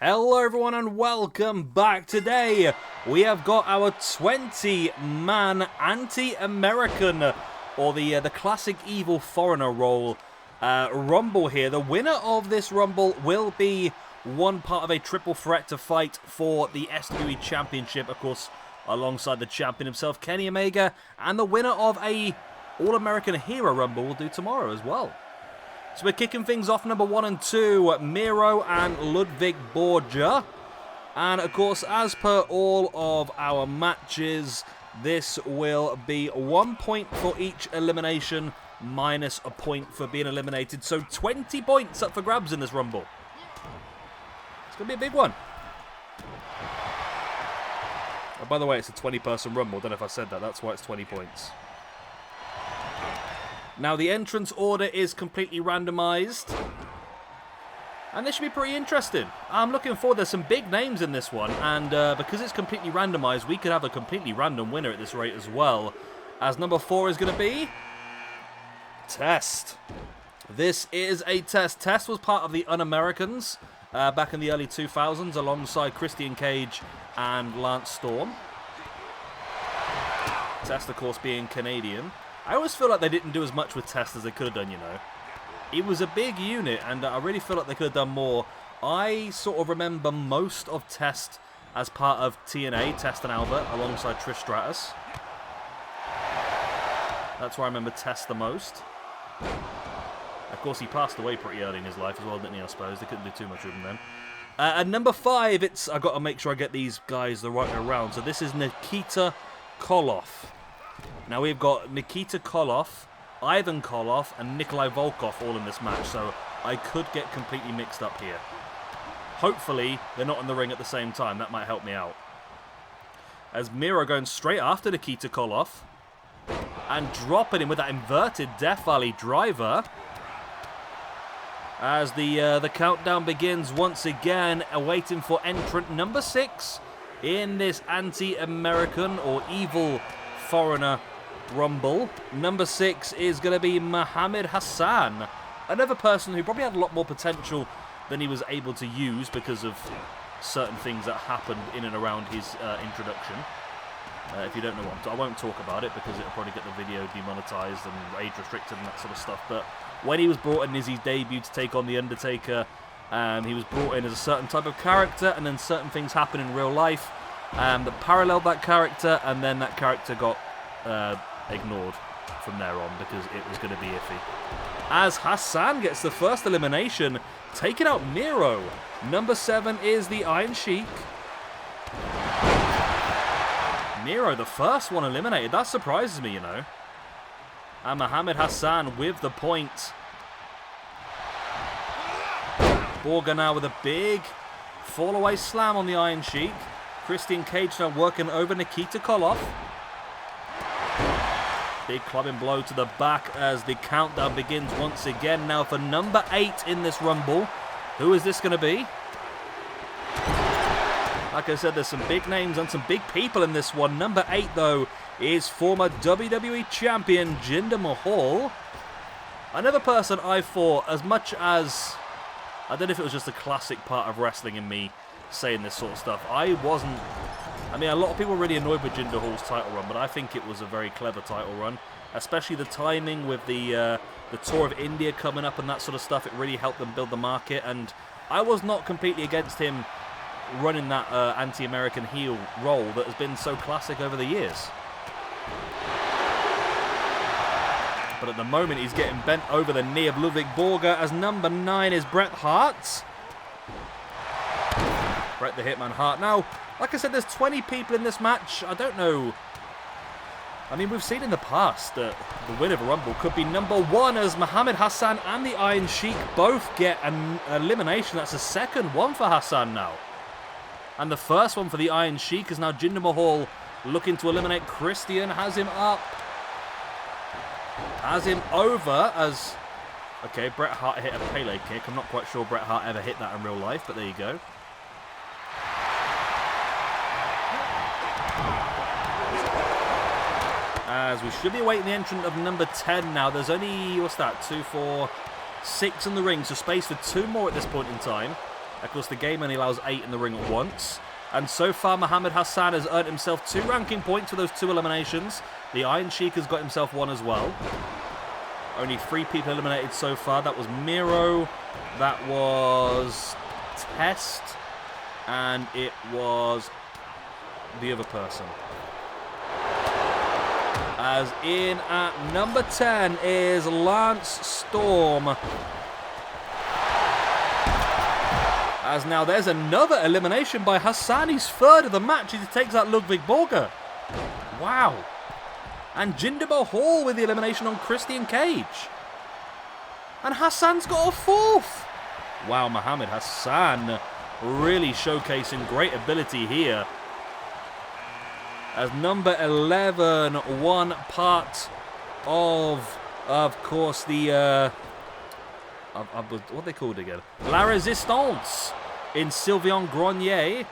Hello everyone and welcome back. Today we have got our 20-man anti-American, or the classic evil foreigner role, Rumble here. The winner of this Rumble will be one part of a triple threat to fight for the WWE Championship, of course, alongside the champion himself, Kenny Omega, and the winner of a All-American Hero Rumble will do tomorrow as well. So we're kicking things off number 1 and 2, Miro and Ludwig Borgia. And of course, as per all of our matches, this will be 1 point for each elimination, minus a point for being eliminated. So 20 points up for grabs in this Rumble. It's going to be a big one. Oh, by the way, it's a 20-person Rumble. I don't know if I said that. That's why it's 20 points. Now, the entrance order is completely randomized, and this should be pretty interesting. I'm looking forward. There's some big names in this one, and because it's completely randomized, we could have a completely random winner at this rate as well, as number 4 is going to be Test. This is a Test. Test was part of the Un-Americans back in the early 2000s, alongside Christian Cage and Lance Storm. Test, of course, being Canadian. I always feel like they didn't do as much with Test as they could have done, you know. It was a big unit, and I really feel like they could have done more. I sort of remember most of Test as part of TNA, Test and Albert, alongside Trish Stratus. That's where I remember Test the most. Of course, he passed away pretty early in his life as well, didn't he, I suppose? They couldn't do too much with him then. At number 5, I've got to make sure I get these guys the right way around. So this is Nikita Koloff. Now we've got Nikita Koloff, Ivan Koloff, and Nikolai Volkov all in this match, so I could get completely mixed up here. Hopefully, they're not in the ring at the same time. That might help me out. As Miro going straight after Nikita Koloff, and dropping him with that inverted Death Valley driver. As the countdown begins once again, awaiting for entrant number 6 in this anti-American or evil foreigner Rumble. Number 6 is going to be Muhammad Hassan, another person who probably had a lot more potential than he was able to use because of certain things that happened in and around his introduction. If you don't know what, I won't talk about it because it'll probably get the video demonetized and age restricted and that sort of stuff. But when he was brought in as his debut to take on The Undertaker, he was brought in as a certain type of character, and then certain things happen in real life that paralleled that character, and then that character got ignored from there on because it was going to be iffy. As Hassan gets the first elimination, taking out Miro. Number 7 is the Iron Sheik. Miro, the first one eliminated. That surprises me, you know. And Muhammad Hassan with the point. Borga now with a big fall-away slam on the Iron Sheik. Christian Cage now working over Nikita Koloff. Big clubbing blow to the back as the countdown begins once again. Now for number 8 in this Rumble. Who is this going to be? Like I said, there's some big names and some big people in this one. Number 8, though, is former WWE Champion Jinder Mahal. Another person I thought, as much as... I don't know if it was just a classic part of wrestling in me saying this sort of stuff. I wasn't... I mean, a lot of people were really annoyed with Jinder Mahal's title run, but I think it was a very clever title run. Especially the timing with the tour of India coming up and that sort of stuff. It really helped them build the market, and I was not completely against him running that anti-American heel role that has been so classic over the years. But at the moment, he's getting bent over the knee of Ludwig Borga as number 9 is Bret Hart. Bret the Hitman Hart. Now, like I said, there's 20 people in this match. I don't know. I mean, we've seen in the past that the winner of a Rumble could be number 1 as Muhammad Hassan and the Iron Sheik both get an elimination. That's the second one for Hassan now. And the first one for the Iron Sheik is now Jinder Mahal looking to eliminate Christian. Has him up. Has him over as... Okay, Bret Hart hit a Pele kick. I'm not quite sure Bret Hart ever hit that in real life, but there you go. As we should be awaiting the entrant of number 10 now. There's only, what's that, 2, 4, 6 in the ring, so space for 2 more at this point in time. Of course, the game only allows 8 in the ring at once. And so far, Mohammed Hassan has earned himself 2 ranking points for those 2 eliminations. The Iron Sheik has got himself 1 as well. Only 3 people eliminated so far. That was Miro, that was Test, and it was the other person. As in at number 10 is Lance Storm. As now there's another elimination by Hassan. He's 3rd of the match. He takes out Ludwig Borger. Wow. And Jinder Mahal with the elimination on Christian Cage. And Hassan's got a 4th. Wow, Mohammed Hassan really showcasing great ability here. As number 11, one part of course, the... what are they called again? La Resistance in Sylvain Grenier.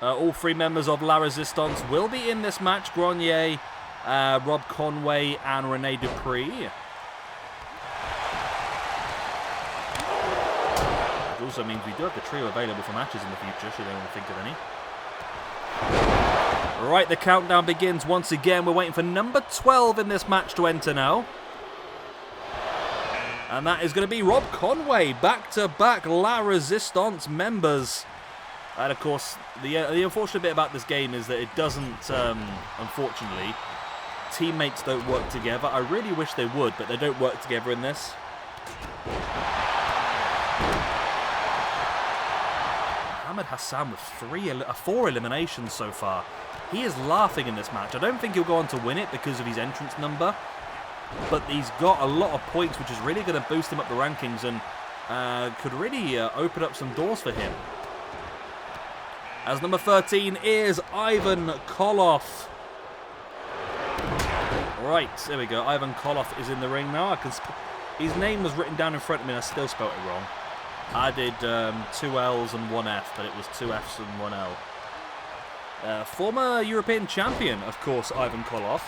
All 3 members of La Resistance will be in this match. Grenier, Rob Conway, and Rene Dupree. It also means we do have the trio available for matches in the future, should anyone think of any. Right, the countdown begins once again. We're waiting for number 12 in this match to enter now. And that is going to be Rob Conway, back-to-back La Resistance members. And of course, the unfortunate bit about this game is that it doesn't, unfortunately, teammates don't work together. I really wish they would, but they don't work together in this. Mohammed Hassan with 4 eliminations so far. He is laughing in this match. I don't think he'll go on to win it because of his entrance number. But he's got a lot of points, which is really going to boost him up the rankings and could really open up some doors for him. As number 13 is Ivan Koloff. Right, there we go. Ivan Koloff is in the ring now. His name was written down in front of me and I still spelt it wrong. I did 2 L's and 1 F, but it was 2 F's and 1 L. Former European champion, of course, Ivan Koloff.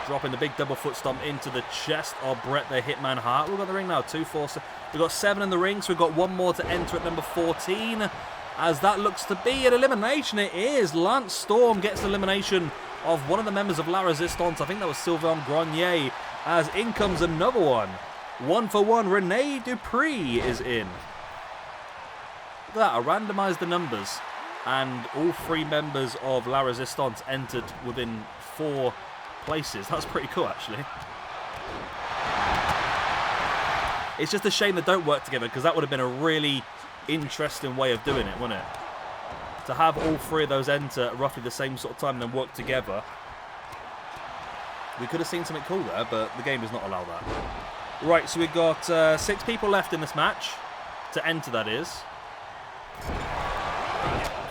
Dropping the big double foot stomp into the chest of Bret the Hitman Hart. We've got the ring now, 2, 4, 6. We've got 7 in the ring, so we've got 1 more to enter at number 14. As that looks to be an elimination, it is. Lance Storm gets the elimination of one of the members of La Resistance. I think that was Sylvain Grenier. As in comes another one. 1 for 1, Rene Dupree is in. Look at that, I randomised the numbers. And all 3 members of La Resistance entered within 4 places. That's pretty cool, actually. It's just a shame they don't work together, because that would have been a really interesting way of doing it, wouldn't it? To have all 3 of those enter at roughly the same sort of time and then work together. We could have seen something cool there, but the game does not allow that. Right, so we've got 6 people left in this match. To enter, that is.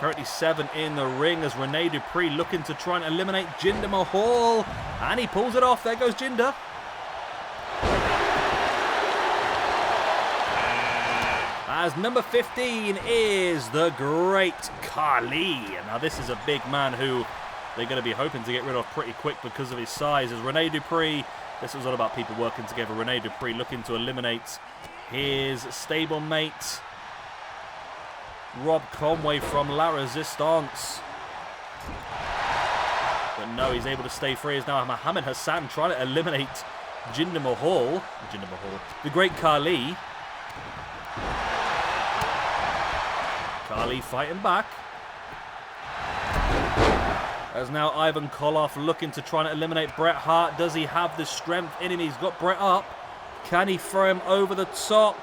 Currently 7 in the ring as Rene Dupree looking to try and eliminate Jinder Mahal. And he pulls it off. There goes Jinder. As number 15 is the Great Khali. Now this is a big man who they're going to be hoping to get rid of pretty quick because of his size. As Rene Dupree, this was all about people working together. Rene Dupree looking to eliminate his stablemate Rob Conway from La Resistance. But no, he's able to stay free. As now Mohammed Hassan trying to eliminate Jinder Mahal. The Great Khali. Khali fighting back. As now Ivan Koloff looking to try and eliminate Bret Hart. Does he have the strength in him? He's got Bret up. Can he throw him over the top?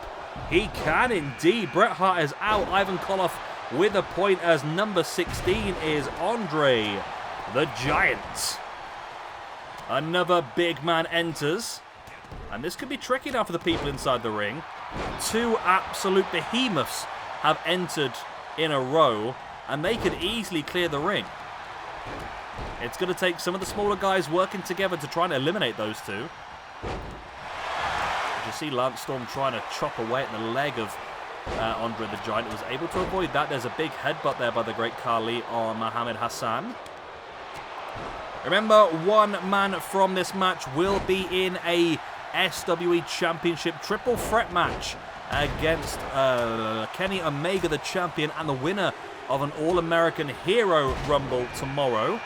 He can indeed. Bret Hart is out. Ivan Koloff with a point as number 16 is Andre the Giant. Another big man enters. And this could be tricky now for the people inside the ring. 2 absolute behemoths have entered in a row. And they could easily clear the ring. It's going to take some of the smaller guys working together to try and eliminate those 2. You see Lance Storm trying to chop away at the leg of Andre the Giant. Was able to avoid that. There's a big headbutt there by the Great Khali on Mohammed Hassan. Remember, 1 man from this match will be in a SWE Championship triple threat match against Kenny Omega, the champion, and the winner of an All-American Hero Rumble tomorrow.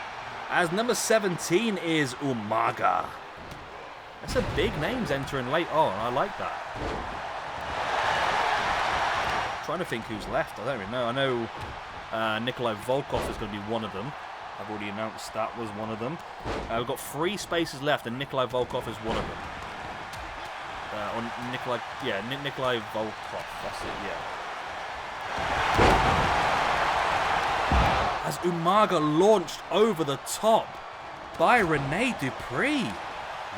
As number 17 is Umaga. That's a big names entering late on. I like that. Trying to think who's left. I don't even know. I know Nikolai Volkov is going to be one of them. I've already announced that was one of them. We've got 3 spaces left, and Nikolai Volkov is one of them. Nikolai Volkov. That's it. Yeah. As Umaga launched over the top by Rene Dupree.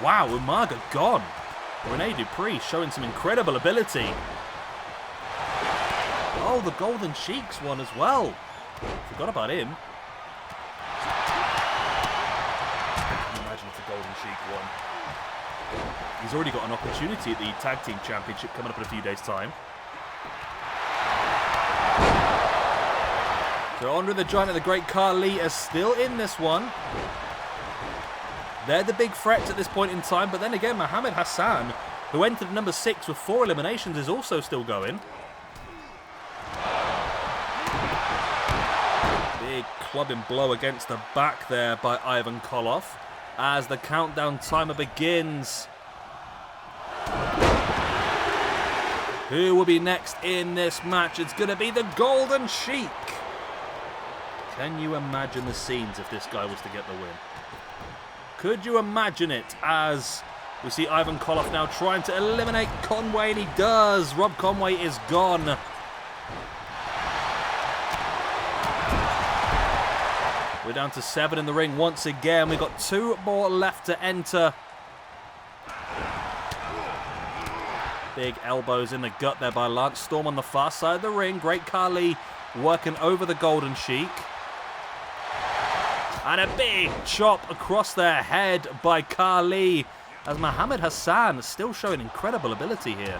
Wow, Umaga gone. Rene Dupree showing some incredible ability. Oh, the Golden Sheik's one as well. Forgot about him. Can you imagine if the Golden Sheik won? He's already got an opportunity at the Tag Team Championship coming up in a few days' time. So Andre the Giant and the Great Khali are still in this one. They're the big threats at this point in time, but then again, Mohammed Hassan, who entered number 6 with 4 eliminations, is also still going. Big clubbing blow against the back there by Ivan Koloff as the countdown timer begins. Who will be next in this match? It's going to be the Golden Sheik. Can you imagine the scenes if this guy was to get the win? Could you imagine it as we see Ivan Koloff now trying to eliminate Conway, and he does. Rob Conway is gone. We're down to 7 in the ring once again. We've got 2 more left to enter. Big elbows in the gut there by Lance Storm on the far side of the ring. Great Khali working over the Golden Sheik. And a big chop across their head by Khali as Mohammed Hassan still showing incredible ability here.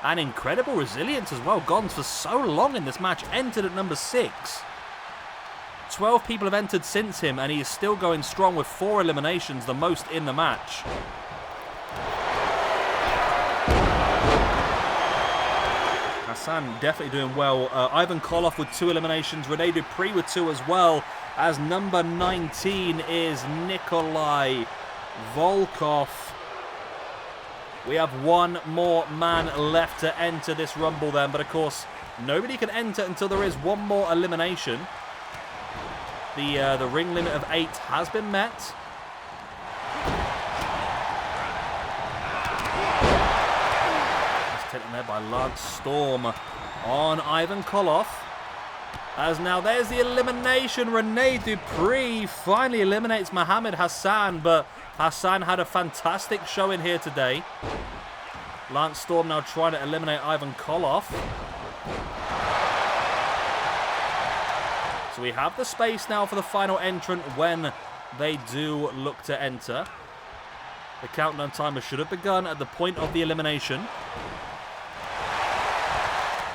And incredible resilience as well. Gone for so long in this match. Entered at number 6. 12 people have entered since him, and he is still going strong with 4 eliminations, the most in the match. Hassan definitely doing well. Ivan Koloff with 2 eliminations. Rene Dupree with 2 as well. As number 19 is Nikolai Volkov. We have 1 more man left to enter this Rumble then. But of course, nobody can enter until there is 1 more elimination. The ring limit of 8 has been met. Just taken there by Lance Storm on Ivan Koloff. As now there's the elimination. Rene Dupree finally eliminates Mohammed Hassan, but Hassan had a fantastic showing here today. Lance Storm now trying to eliminate Ivan Koloff. So we have the space now for the final entrant when they do look to enter. The countdown timer should have begun at the point of the elimination.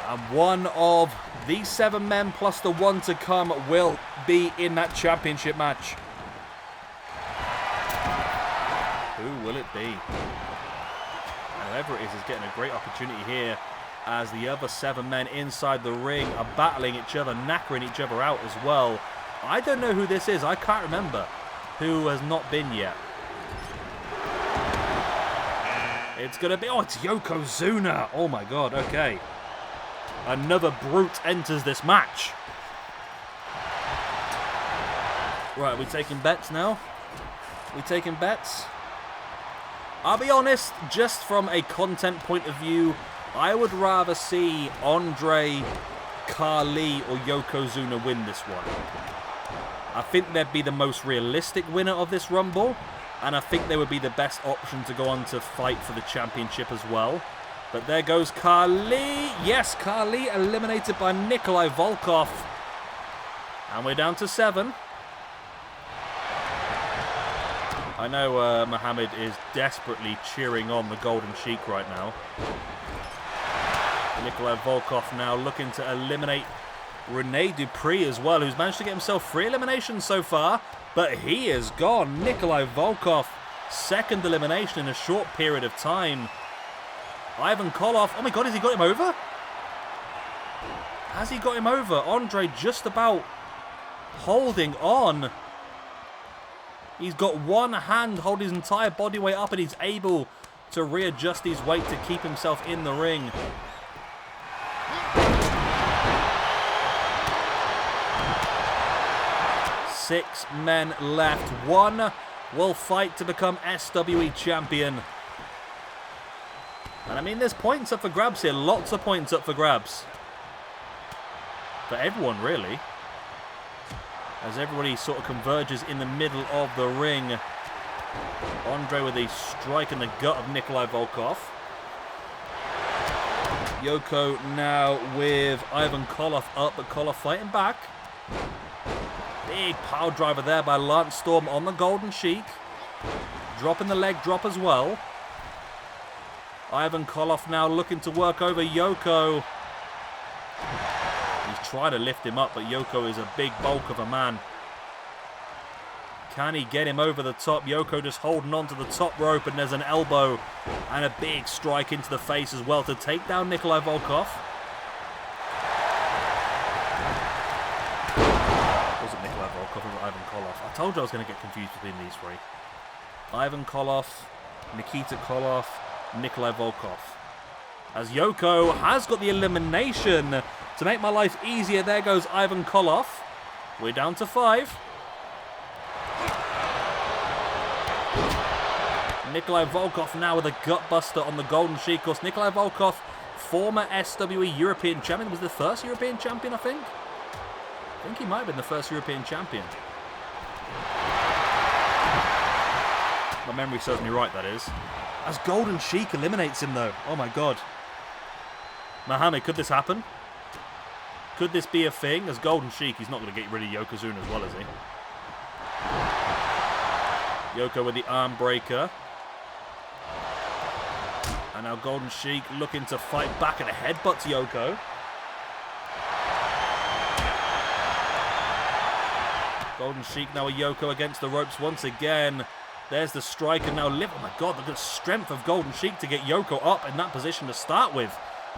And one of these 7 men plus the 1 to come will be in that championship match. Who will it be? And whoever it is getting a great opportunity here as the other 7 men inside the ring are battling each other, knackering each other out as well. I don't know who this is. I can't remember who has not been yet. It's going to be... Oh, it's Yokozuna. Oh, my God. Okay. Another brute enters this match. Right, we taking bets now? We taking bets? I'll be honest, just from a content point of view, I would rather see Andre, Khali, or Yokozuna win this one. I think they'd be the most realistic winner of this Rumble, and I think they would be the best option to go on to fight for the championship as well. But there goes Khali. Yes, Khali eliminated by Nikolai Volkov. And we're down to 7. I know Mohammed is desperately cheering on the Golden Sheik right now. Nikolai Volkov now looking to eliminate Rene Dupree as well, who's managed to get himself 3 eliminations so far. But he is gone. Nikolai Volkov second elimination in a short period of time. Ivan Koloff, oh my god, has he got him over? Has he got him over? Andre just about holding on. He's got one hand holding his entire body weight up and he's able to readjust his weight to keep himself in the ring. Six men left. One will fight to become SWE champion. And I mean, there's points up for grabs here. Lots of points up for grabs. For everyone, really. As everybody sort of converges in the middle of the ring. Andre with a strike in the gut of Nikolai Volkov. Yoko now with Ivan Koloff up, but Koloff fighting back. Big power driver there by Lance Storm on the Golden Sheik. Dropping the leg drop as well. Ivan Koloff now looking to work over Yoko. He's trying to lift him up, but Yoko is a big bulk of a man. Can he get him over the top? Yoko just holding on to the top rope, and there's an elbow and a big strike into the face as well to take down Nikolai Volkov. Wasn't Nikolai Volkov, it was Ivan Koloff. I told you I was going to get confused between these three. Ivan Koloff, Nikita Koloff, Nikolai Volkov. As Yoko has got the elimination to make my life easier. There goes Ivan Koloff. We're down to 5. Nikolai Volkov now with a gutbuster on the Golden Sheik. Of course, Nikolai Volkov, former SWE European champion, was the first European champion, I think. I think he might have been the first European champion. My memory serves me right, that is. As Golden Sheik eliminates him, though. Oh my god. Mohammed, could this happen? Could this be a thing? As Golden Sheik, he's not going to get rid of Yokozuna as well, is he? Yoko with the arm breaker. And now Golden Sheik looking to fight back and headbutts Yoko. Golden Sheik now with Yoko against the ropes once again. There's the strike and now lift. Oh my god, the good strength of Golden Sheik to get Yoko up in that position to start with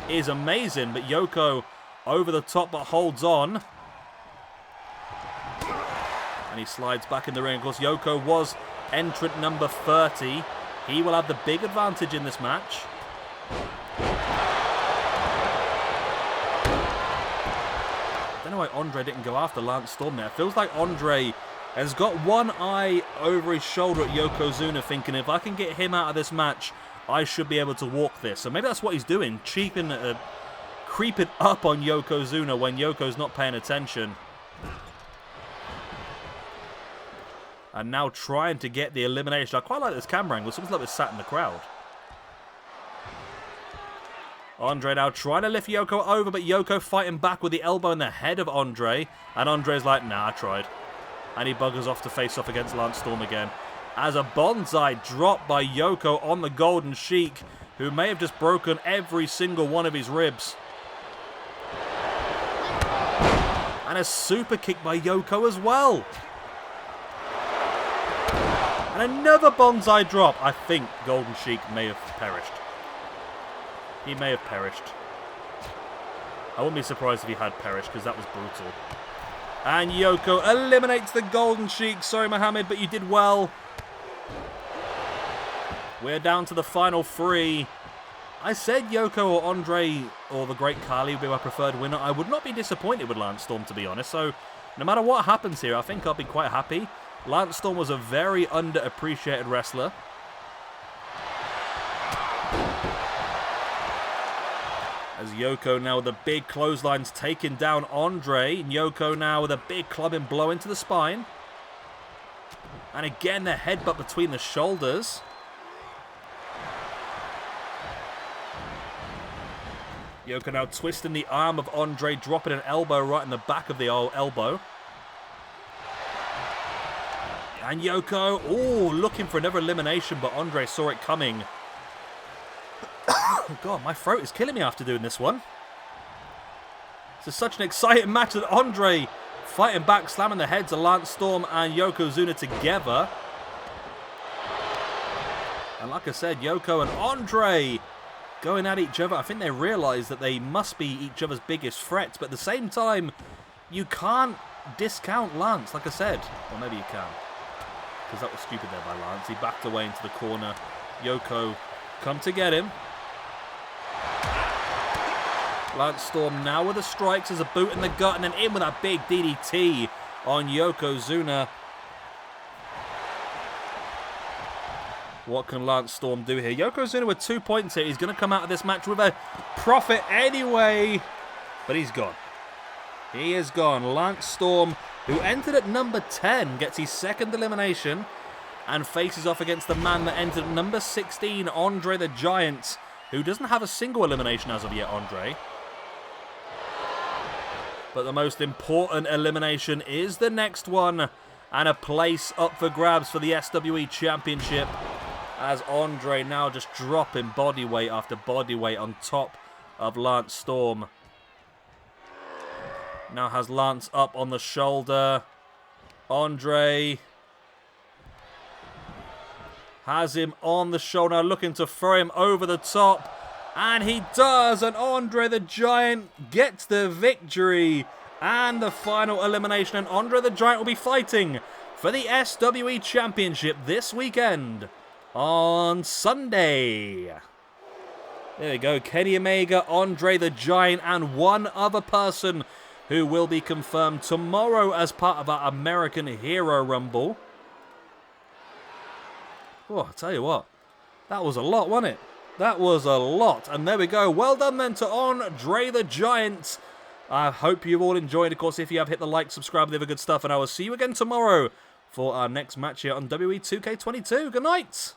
is amazing. But Yoko over the top but holds on. And he slides back in the ring. Of course, Yoko was entrant number 30. He will have the big advantage in this match. I don't know why Andre didn't go after Lance Storm there. It feels like Andre has got one eye over his shoulder at Yokozuna, thinking if I can get him out of this match, I should be able to walk this. So maybe that's what he's doing, creeping up on Yokozuna when Yoko's not paying attention. And now trying to get the elimination. I quite like this camera angle. It's almost like we're sat in the crowd. Andre now trying to lift Yoko over, but Yoko fighting back with the elbow in the head of Andre. And Andre's like, nah, I tried. And he buggers off to face off against Lance Storm again. As a bonsai drop by Yoko on the Golden Sheik, who may have just broken every single one of his ribs. And a super kick by Yoko as well. And another bonsai drop. I think Golden Sheik may have perished. He may have perished. I wouldn't be surprised if he had perished, because that was brutal. And Yoko eliminates the Golden Sheik. Sorry, Mohammed, but you did well. We're down to the final 3. I said Yoko or Andre or the Great Khali would be my preferred winner. I would not be disappointed with Lance Storm, to be honest. So, no matter what happens here, I think I'll be quite happy. Lance Storm was a very underappreciated wrestler. As Yoko now with the big clotheslines taking down Andre. And Yoko now with a big clubbing blow into the spine. And again, the headbutt between the shoulders. Yoko now twisting the arm of Andre, dropping an elbow right in the back of the elbow. And Yoko, oh, looking for another elimination, but Andre saw it coming. Oh God, my throat is killing me after doing this one. This is such an exciting match with Andre fighting back, slamming the heads of Lance Storm and Yokozuna together. And like I said, Yoko and Andre going at each other. I think they realise that they must be each other's biggest threats. But at the same time, you can't discount Lance, like I said. Or maybe you can. Because that was stupid there by Lance. He backed away into the corner. Yoko come to get him. Lance Storm now with the strikes as a boot in the gut. And then in with that big DDT on Yokozuna. What can Lance Storm do here? Yokozuna with 2 points here. He's going to come out of this match with a profit anyway. But he's gone. He is gone. Lance Storm, who entered at number 10, gets his second elimination and faces off against the man that entered at number 16, Andre the Giant, who doesn't have a single elimination as of yet, Andre. But the most important elimination is the next one, and a place up for grabs for the SWE Championship, as Andre now just dropping body weight after body weight on top of Lance Storm. Now has Lance up on the shoulder. Andre has him on the shoulder, looking to throw him over the top. And he does, and Andre the Giant gets the victory and the final elimination. And Andre the Giant will be fighting for the SWE Championship this weekend on Sunday. There we go, Kenny Omega, Andre the Giant, and one other person who will be confirmed tomorrow as part of our American Hero Rumble. Oh, I'll tell you what, that was a lot, wasn't it? That was a lot. And there we go. Well done then to Andre the Giant. I hope you've all enjoyed. Of course, if you have, hit the like, subscribe, the other good stuff. And I will see you again tomorrow for our next match here on WWE 2K22. Good night.